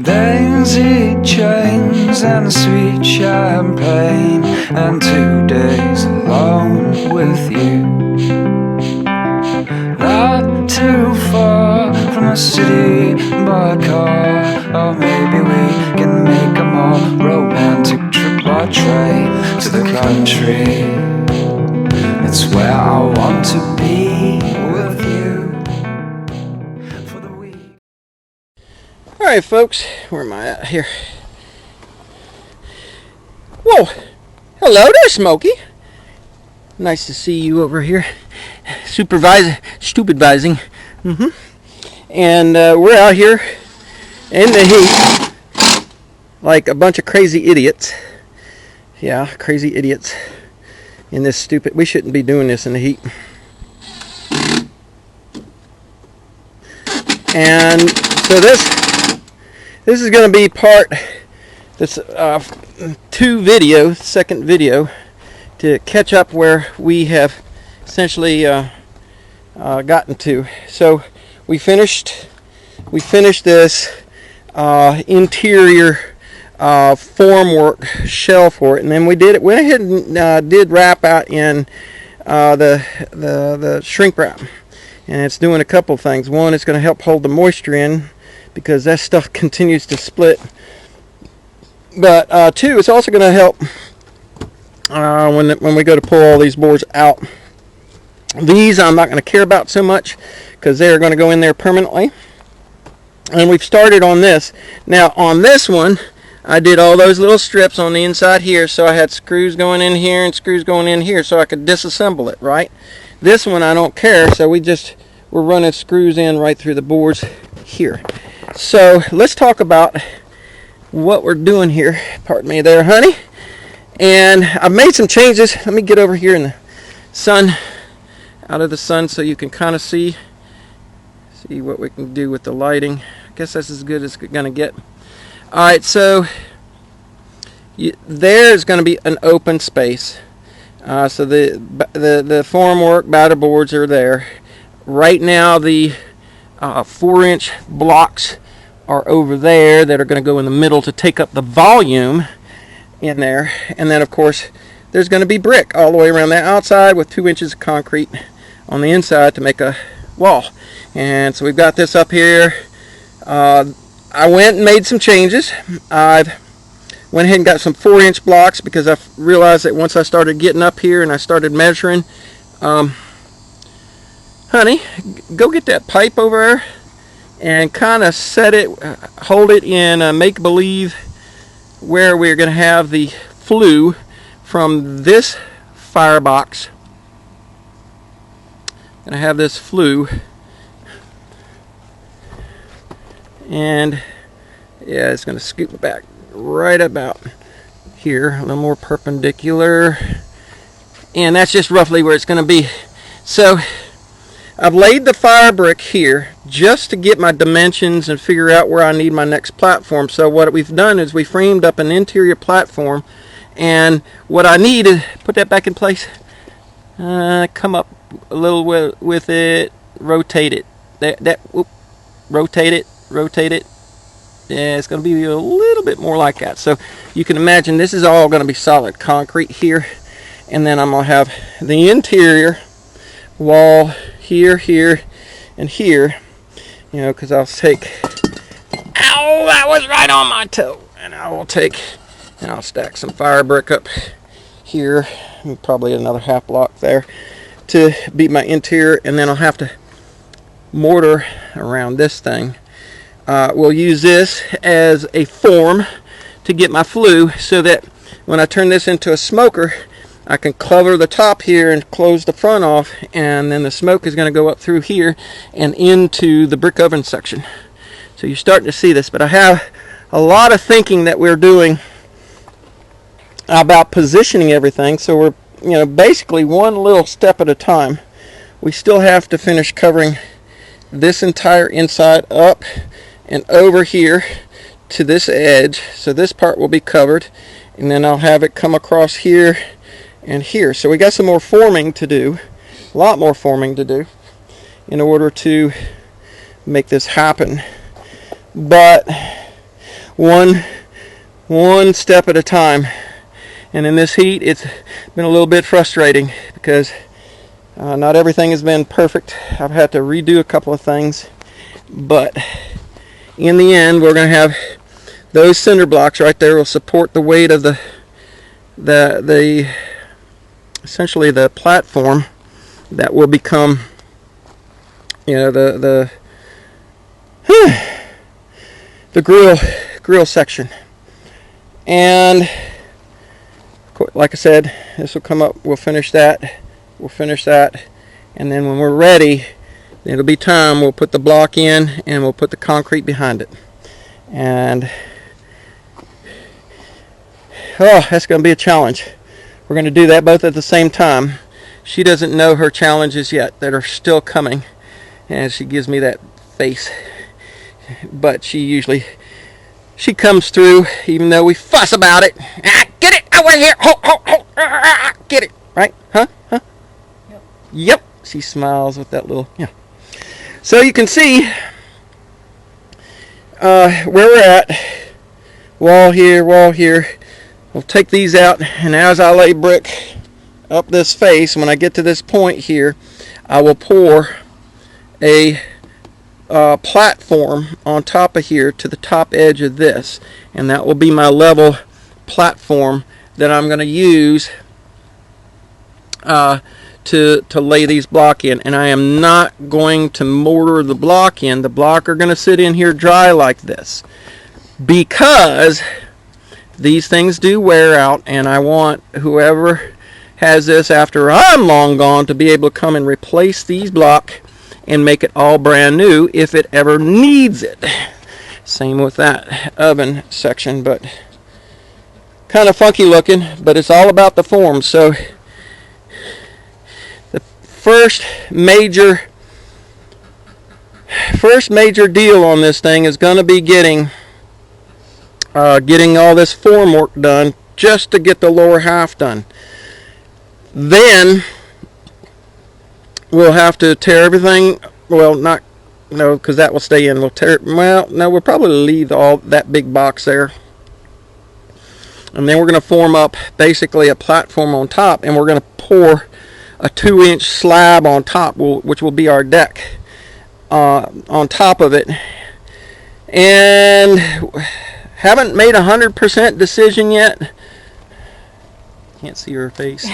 daisy chains and sweet champagne, and 2 days alone with you. Not too far from the city by car, or maybe we can make a more romantic trip by train to the country. It's where I want to be with you for the week. Alright folks, where am I at here? Whoa! Hello there, Smokey! Nice to see you over here. Stupidvising. And we're out here in the heat like a bunch of crazy idiots. Yeah, crazy idiots. In this stupid, we shouldn't be doing this in the heat. And so this is going to be this second video to catch up where we have essentially gotten to. So we finished this interior formwork shell for it, and then went ahead and did wrap out in the shrink wrap, and it's doing a couple things. One, it's going to help hold the moisture in because that stuff continues to split, but two, it's also going to help when we go to pull all these boards out. These I'm not going to care about so much because they are going to go in there permanently, and we've started on this. Now on this one I did all those little strips on the inside here, so I had screws going in here and screws going in here so I could disassemble it, right? This one I don't care, so we're running screws in right through the boards here. So let's talk about what we're doing here. Pardon me there, honey. And I've made some changes. Let me get over here in the sun, out of the sun, so you can kind of see what we can do with the lighting. I guess that's as good as it's going to get. Alright, so there's going to be an open space. So the formwork batter boards are there. Right now the 4-inch blocks are over there that are going to go in the middle to take up the volume in there. And then of course there's going to be brick all the way around the outside with 2 inches of concrete on the inside to make a wall. And so we've got this up here. I went and made some changes. I went ahead and got some 4-inch blocks because I realized that once I started getting up here and I started measuring, honey, go get that pipe over there and kind of set it, hold it in make-believe where we're going to have the flue from this firebox. Going to have this flue. And yeah, it's going to scoop back right about here, a little more perpendicular, and that's just roughly where it's going to be. So I've laid the fire brick here just to get my dimensions and figure out where I need my next platform. So what we've done is we framed up an interior platform, and what I need is put that back in place, come up a little with it, rotate it, rotate it. Yeah, it's going to be a little bit more like that. So you can imagine this is all going to be solid concrete here, and then I'm going to have the interior wall here, here, and here, you know, because I'll take, ow, that was right on my toe, and I will take, and I'll stack some fire brick up here, and probably another half block there to be my interior, and then I'll have to mortar around this thing. We'll use this as a form to get my flue, so that when I turn this into a smoker, I can cover the top here and close the front off, and then the smoke is going to go up through here and into the brick oven section. So you're starting to see this, but I have a lot of thinking that we're doing about positioning everything. So we're, you know, basically one little step at a time. We still have to finish covering this entire inside up and over here to this edge, so this part will be covered, and then I'll have it come across here and here. So we got some more forming to do, a lot more forming to do in order to make this happen. But one step at a time. And in this heat, it's been a little bit frustrating because not everything has been perfect. I've had to redo a couple of things, but in the end, we're going to have those cinder blocks right there will support the weight of the essentially the platform that will become, you know, the grill section. And like I said, this will come up, we'll finish that, and then when we're ready, it'll be time, we'll put the block in and we'll put the concrete behind it. And that's going to be a challenge. We're going to do that both at the same time. She doesn't know her challenges yet that are still coming, and she gives me that face, but she comes through even though we fuss about it. Get it over here. Get it right, huh? Yep. She smiles with that little, yeah. So you can see where we're at. Wall here. We'll take these out, and as I lay brick up this face, when I get to this point here, I will pour a platform on top of here to the top edge of this, and that will be my level platform that I'm going to use to lay these block in. And I am not going to mortar the block in. The block are going to sit in here dry like this, because these things do wear out, and I want whoever has this after I'm long gone to be able to come and replace these blocks and make it all brand new if it ever needs it. Same with that oven section, but kind of funky looking, but it's all about the form. So the first major deal on this thing is going to be getting all this form work done, just to get the lower half done. Then we'll have to tear everything. Well, no, because that will stay in. We'll probably leave all that big box there, and then we're going to form up basically a platform on top, and we're going to pour a 2-inch slab on top, which will be our deck on top of it. And haven't made 100% decision yet. Can't see her face.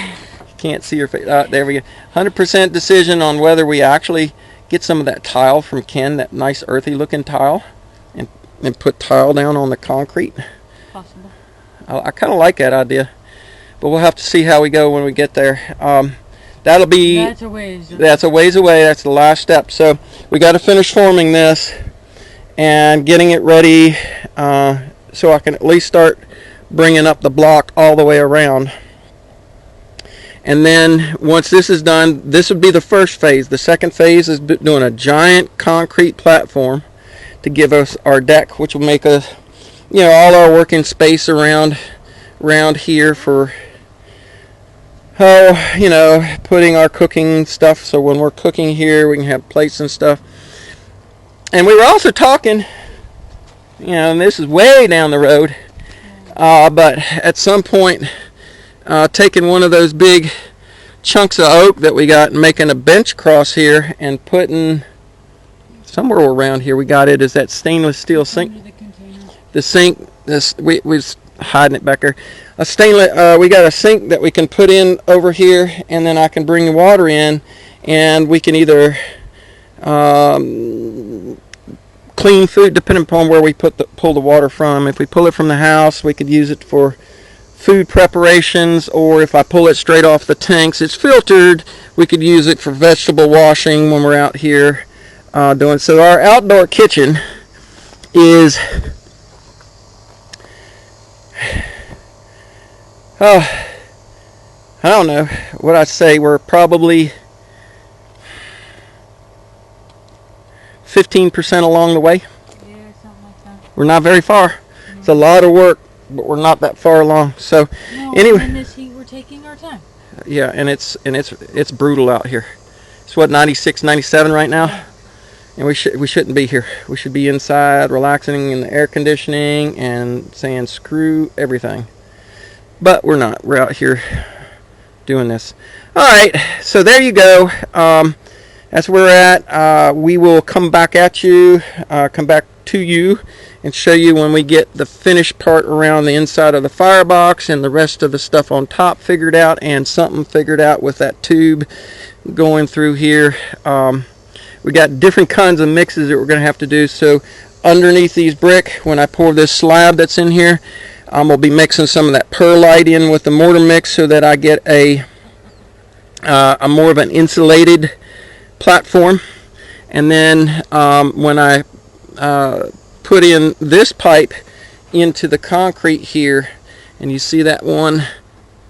Can't see her face. There we go. 100% decision on whether we actually get some of that tile from Ken, that nice earthy looking tile, and put tile down on the concrete. Possible. I kind of like that idea, but we'll have to see how we go when we get there. That's a ways away. That's the last step. So we got to finish forming this and getting it ready, so I can at least start bringing up the block all the way around. And then once this is done, this would be the first phase. The second phase is doing a giant concrete platform to give us our deck, which will make us, all our working space around here for, putting our cooking stuff. So when we're cooking here, we can have plates and stuff. And we were also talking, and this is way down the road, but at some point, taking one of those big chunks of oak that we got and making a bench across here and putting somewhere around here, we got it, is that stainless steel sink. The sink, we was hiding it back there. We got a sink that we can put in over here, and then I can bring the water in, and we can either clean food, depending upon where we pull the water from. If we pull it from the house, we could use it for food preparations, or if I pull it straight off the tanks, it's filtered, we could use it for vegetable washing when we're out here doing. So our outdoor kitchen is I don't know what I'd say, we're probably 15% along the way. Yeah, something like that. We're not very far. Mm-hmm. It's a lot of work, but we're not that far along. So anyway, in this heat, we're taking our time. Yeah, and it's brutal out here. It's what, 96, 97 right now? And we shouldn't be here. We should be inside, relaxing in the air conditioning and saying screw everything. But we're not. We're out here doing this. All right. So there you go. That's where we're at. We will come back at you, come back to you, and show you when we get the finished part around the inside of the firebox and the rest of the stuff on top figured out, and something figured out with that tube going through here. We got different kinds of mixes that we're going to have to do. So underneath these brick, when I pour this slab that's in here, we'll be mixing some of that perlite in with the mortar mix so that I get a more of an insulated platform. And then when I put in this pipe into the concrete here, and you see that one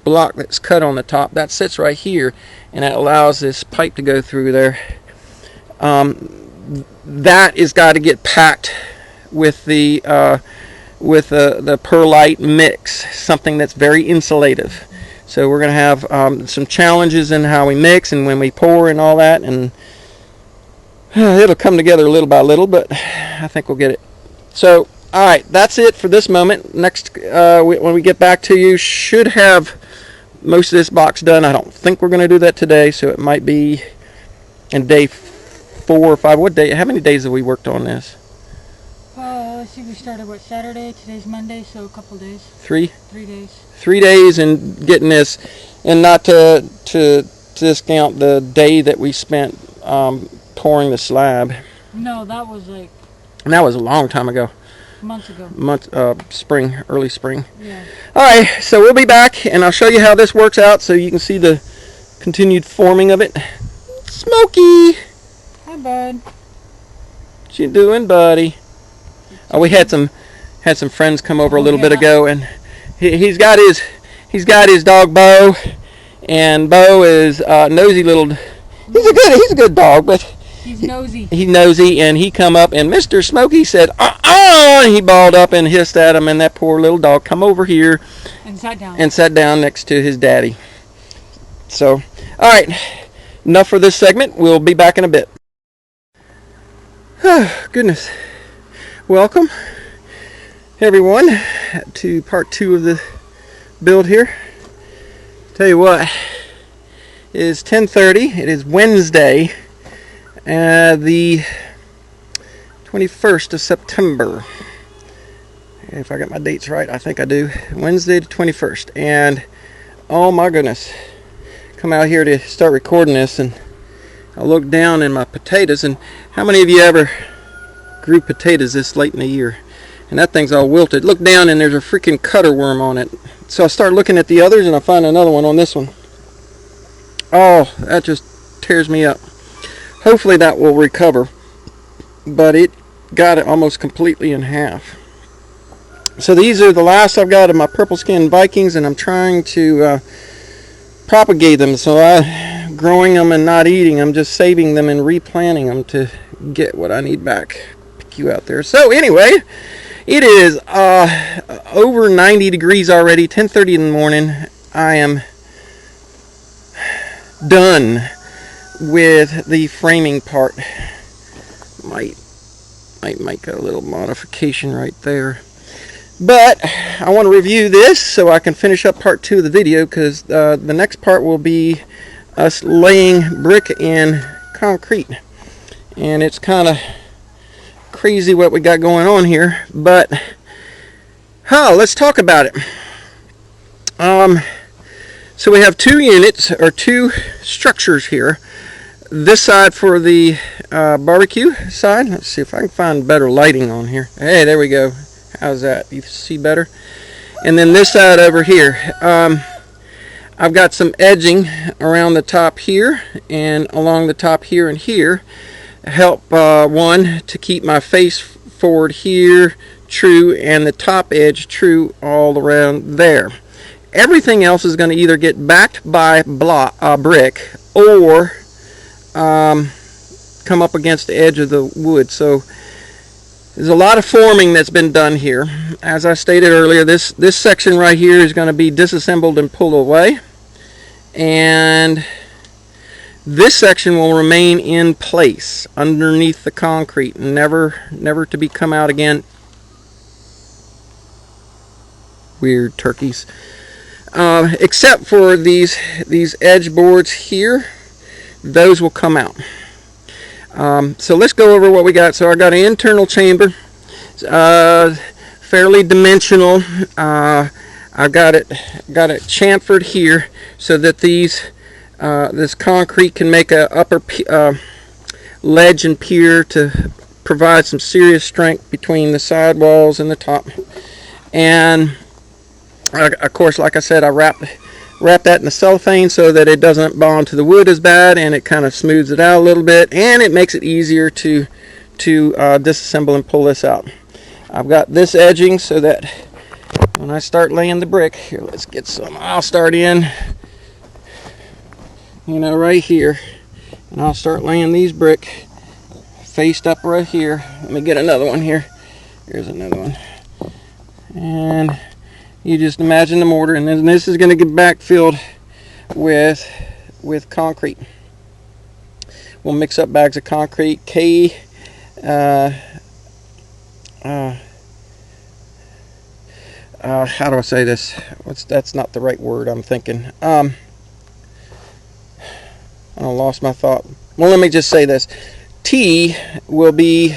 block that's cut on the top, that sits right here, and that allows this pipe to go through there. That is got to get packed with the perlite mix, something that's very insulative. So we're going to have some challenges in how we mix and when we pour and all that, and it'll come together little by little, but I think we'll get it. So, all right, that's it for this moment. Next, when we get back to you, should have most of this box done. I don't think we're going to do that today, so it might be in day 4 or 5. What day? How many days have we worked on this? Let's see, we started, Saturday? Today's Monday, so a couple days. 3? 3 days. 3 days in getting this, and not to discount the day that we spent pouring the slab. No, that was like... And that was a long time ago. Months ago. Spring, early spring. Yeah. Alright, so we'll be back, and I'll show you how this works out so you can see the continued forming of it. Smokey! Hi, bud. What you doing, buddy? Oh, we had some friends come over a little bit ago, and he's got his dog Bo, and Bo is nosy little. He's a good dog, but he's nosy. He's nosy, and he come up, and Mr. Smokey said, and he balled up and hissed at him, and that poor little dog come over here and sat down next to his daddy. So, all right, enough for this segment. We'll be back in a bit. Oh, goodness. Welcome, everyone, to part 2 of the build here. Tell you what, it is 10:30. It is Wednesday, the 21st of September. If I got my dates right, I think I do. Wednesday the 21st. And, oh my goodness, come out here to start recording this, and I look down in my potatoes, and how many of you ever grew potatoes this late in the year? And that thing's all wilted. Look down, and there's a freaking cutter worm on it. So I start looking at the others, and I find another one on this one. Oh, that just tears me up. Hopefully that will recover, but it got it almost completely in half. So these are the last I've got of my purple skin Vikings, and I'm trying to propagate them. So I'm growing them and not eating them, just saving them and replanting them to get what I need back. Pick you out there. So anyway, it is over 90 degrees already, 10:30 in the morning. I am done with the framing part. Might make a little modification right there. But I want to review this so I can finish up part 2 of the video, because the next part will be us laying brick and concrete. And it's kind of crazy what we got going on here, but let's talk about it. So we have 2 units, or 2 structures here. This side for the barbecue side. Let's see if I can find better lighting on here. Hey, there we go. How's that? You see better? And then this side over here. I've got some edging around the top here and along the top here and here. Help one to keep my face forward here true, and the top edge true all around there. Everything else is going to either get backed by brick or come up against the edge of the wood. So there's a lot of forming that's been done here. As I stated earlier, this section right here is going to be disassembled and pulled away, and This section will remain in place underneath the concrete, never to be come out again. Weird turkeys. Except for these edge boards here, those will come out. So let's go over what we got. So I got an internal chamber, fairly dimensional. I got it chamfered here so that this concrete can make a upper ledge and pier to provide some serious strength between the side walls and the top. And of course, like I said, I wrap that in the cellophane so that it doesn't bond to the wood as bad, and it kind of smooths it out a little bit, and it makes it easier to disassemble and pull this out. I've got this edging so that when I start laying the brick, here, let's get some. I'll start in, right here, and I'll start laying these brick faced up right here. Let me get another one here. Here's another one, and you just imagine the mortar, and then this is going to get backfilled with concrete. We'll mix up bags of concrete. How do I say this? That's not the right word I'm thinking. I lost my thought. Well, let me just say this. T will be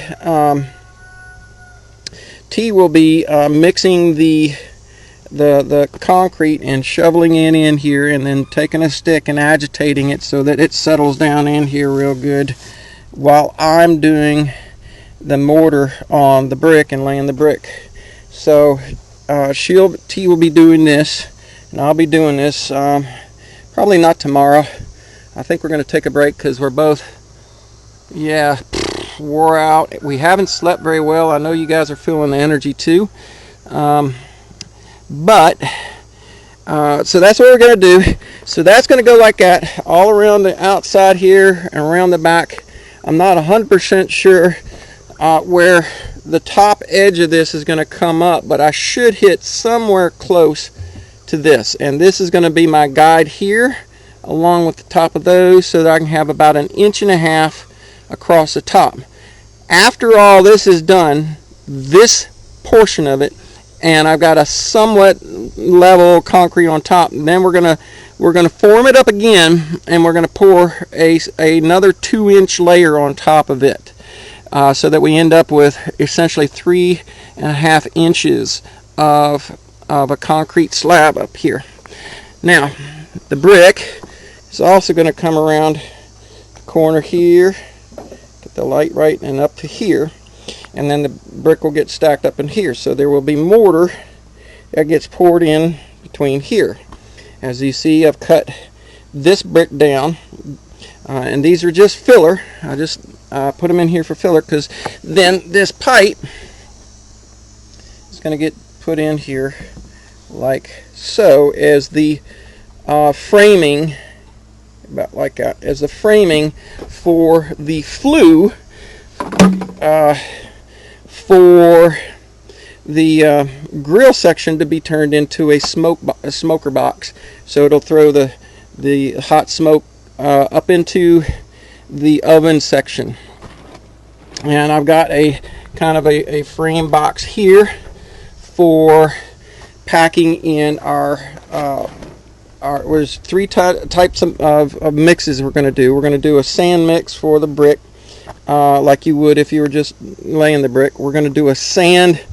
mixing the concrete and shoveling it in here, and then taking a stick and agitating it so that it settles down in here real good, while I'm doing the mortar on the brick and laying the brick. So T will be doing this, and I'll be doing this probably not tomorrow. I think we're going to take a break because we're both wore out. We haven't slept very well. I know you guys are feeling the energy too. But so that's what we're going to do. So that's going to go like that all around the outside here and around the back. I'm not 100% sure where the top edge of this is going to come up, but I should hit somewhere close to this. And this is going to be my guide here, along with the top of those, so that I can have about 1.5 inches across the top. After all this is done, this portion of it, and I've got a somewhat level concrete on top, and then we're gonna form it up again, and we're gonna pour another 2-inch layer on top of it, so that we end up with essentially 3.5 inches of a concrete slab up here. Now the brick is also going to come around the corner here, get the light right, and up to here. And then the brick will get stacked up in here. So there will be mortar that gets poured in between here. As you see, I've cut this brick down, and these are just filler. I just put them in here for filler, because then this pipe is going to get put in here like so, as the framing, about like that, as the framing for the flue, for the grill section to be turned into a smoker box, so it'll throw the hot smoke up into the oven section. And I've got a kind of a frame box here for packing in our there's 3 types of mixes we're going to do. We're going to do a sand mix for the brick, like you would if you were just laying the brick. We're going to do a sand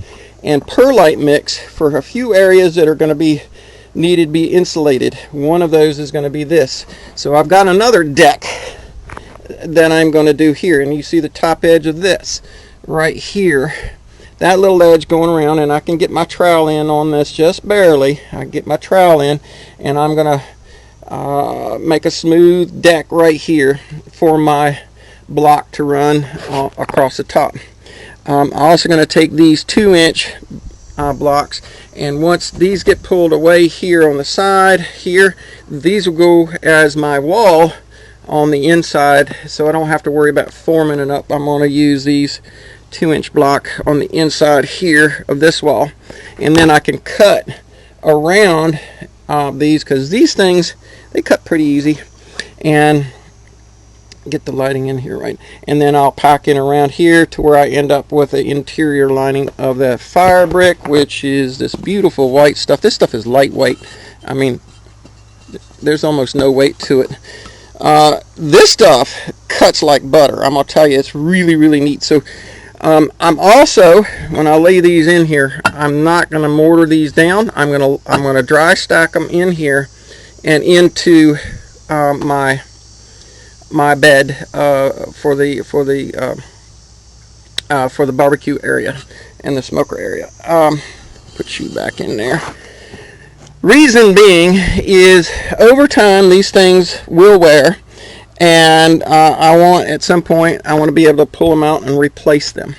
and perlite mix for a few areas that are going to be needed to be insulated. One of those is going to be this. So I've got another deck that I'm going to do here, and you see the top edge of this right here, that little edge going around, and I can get my trowel in on this just barely. I get my trowel in, and I'm going to make a smooth deck right here for my block to run across the top. I'm also going to take these 2-inch blocks, and once these get pulled away here on the side here, these will go as my wall on the inside, so I don't have to worry about forming it up. I'm going to use these 2-inch block on the inside here of this wall, and then I can cut around these, because these things, they cut pretty easy, and get the lighting in here right. And then I'll pack in around here to where I end up with the interior lining of the fire brick, which is this beautiful white stuff. This stuff is lightweight. I mean, there's almost no weight to it. This stuff cuts like butter. I'm gonna tell you, it's really, really neat. So I'm also, when I lay these in here, I'm not gonna mortar these down. I'm gonna dry stack them in here and into my bed for the barbecue area and the smoker area. Put you back in there. Reason being is, over time these things will wear, and at some point I want to be able to pull them out and replace them.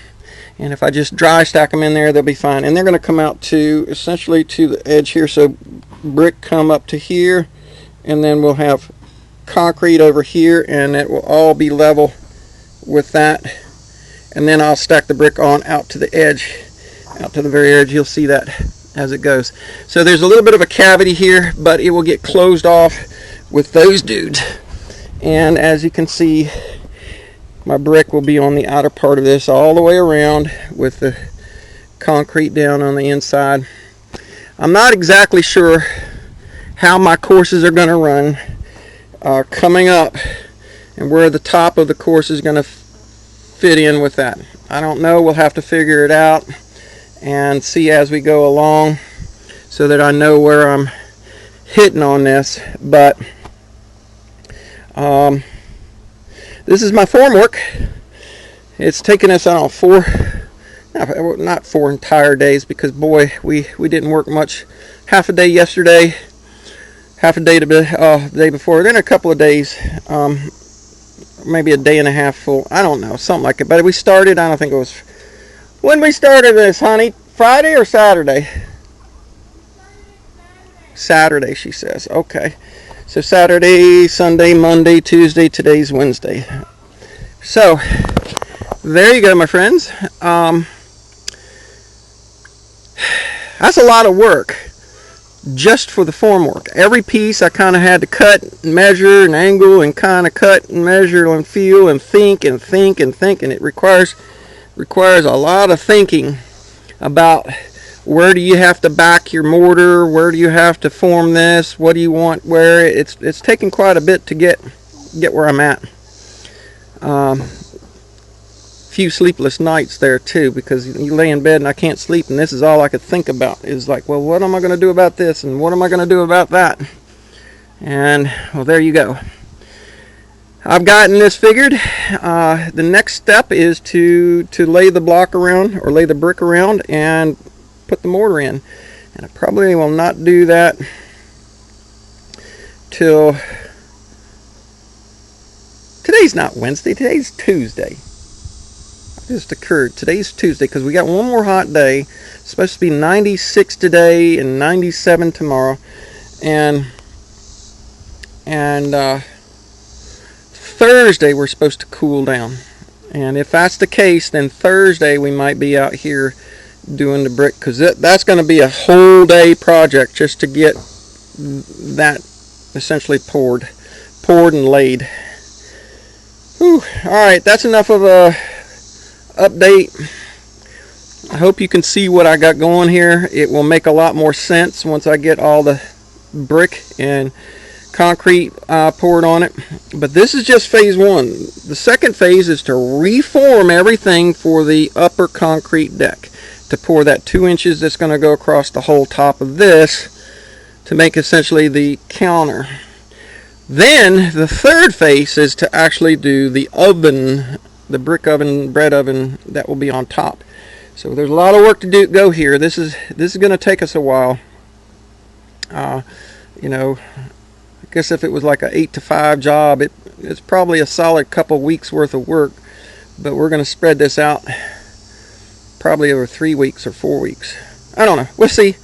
And if I just dry stack them in there, they'll be fine. And they're going to come out to essentially to the edge here. So brick come up to here, and then we'll have concrete over here, and it will all be level with that. And then I'll stack the brick on out to the edge, out to the very edge. You'll see that as it goes. So there's a little bit of a cavity here, but it will get closed off with those dudes. And as you can see, my brick will be on the outer part of this all the way around, with the concrete down on the inside. I'm not exactly sure how my courses are going to run coming up, and where the top of the course is going to fit in with that. I don't know. We'll have to figure it out and see as we go along, so that I know where I'm hitting on this. But this is my formwork. It's taken us, I don't know, not 4 entire days, because boy, we didn't work much. Half a day yesterday, half a day the day before, then a couple of days, maybe a day and a half full, I don't know, something like it. But we started, I don't think it was, when we started this, honey, Friday or Saturday? Saturday, she says. Okay. So Saturday, Sunday, Monday, Tuesday, today's Wednesday. So there you go, my friends. That's a lot of work just for the formwork. Every piece I kind of had to cut and measure and angle and kind of cut and measure and feel and think and think and think, and it requires a lot of thinking about where do you have to back your mortar, where do you have to form this, what do you want where. It's taken quite a bit to get where I'm at. Few sleepless nights there too, because you lay in bed and I can't sleep, and this is all I could think about, is like, well, what am I going to do about this, and what am I going to do about that? And well, there you go. I've gotten this figured. The next step is to lay the block around, or lay the brick around, and put the mortar in. And I probably will not do that till, today's not Wednesday, today's Tuesday. Just occurred, today's Tuesday, because we got one more hot day. It's supposed to be 96 today and 97 tomorrow, and Thursday we're supposed to cool down. And if that's the case, then Thursday we might be out here doing the brick, because that's going to be a whole day project just to get that essentially poured and laid. Whew. All right, that's enough of a update. I hope you can see what I got going here. It will make a lot more sense once I get all the brick and concrete poured on it. But this is just phase one. The second phase is to reform everything for the upper concrete deck, to pour that 2 inches that's going to go across the whole top of this to make essentially the counter. Then the third phase is to actually do the oven, the brick oven, bread oven that will be on top. So there's a lot of work to go here. This is going to take us a while. You know, I guess if it was like an 8 to 5 job, it's probably a solid couple weeks worth of work. But we're going to spread this out probably over 3 weeks or 4 weeks. I don't know. We'll see.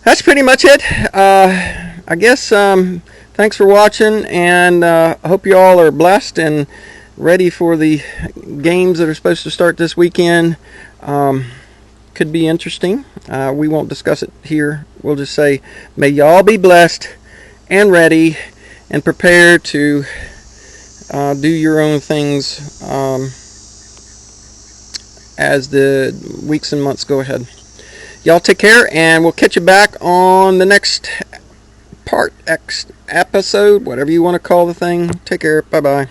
That's pretty much it. I guess thanks for watching, and I hope you all are blessed and ready for the games that are supposed to start this weekend. Could be interesting. We won't discuss it here. We'll just say, may y'all be blessed and ready, and prepare to do your own things as the weeks and months go ahead. Y'all take care, and we'll catch you back on the next episode, whatever you want to call the thing. Take care. Bye-bye.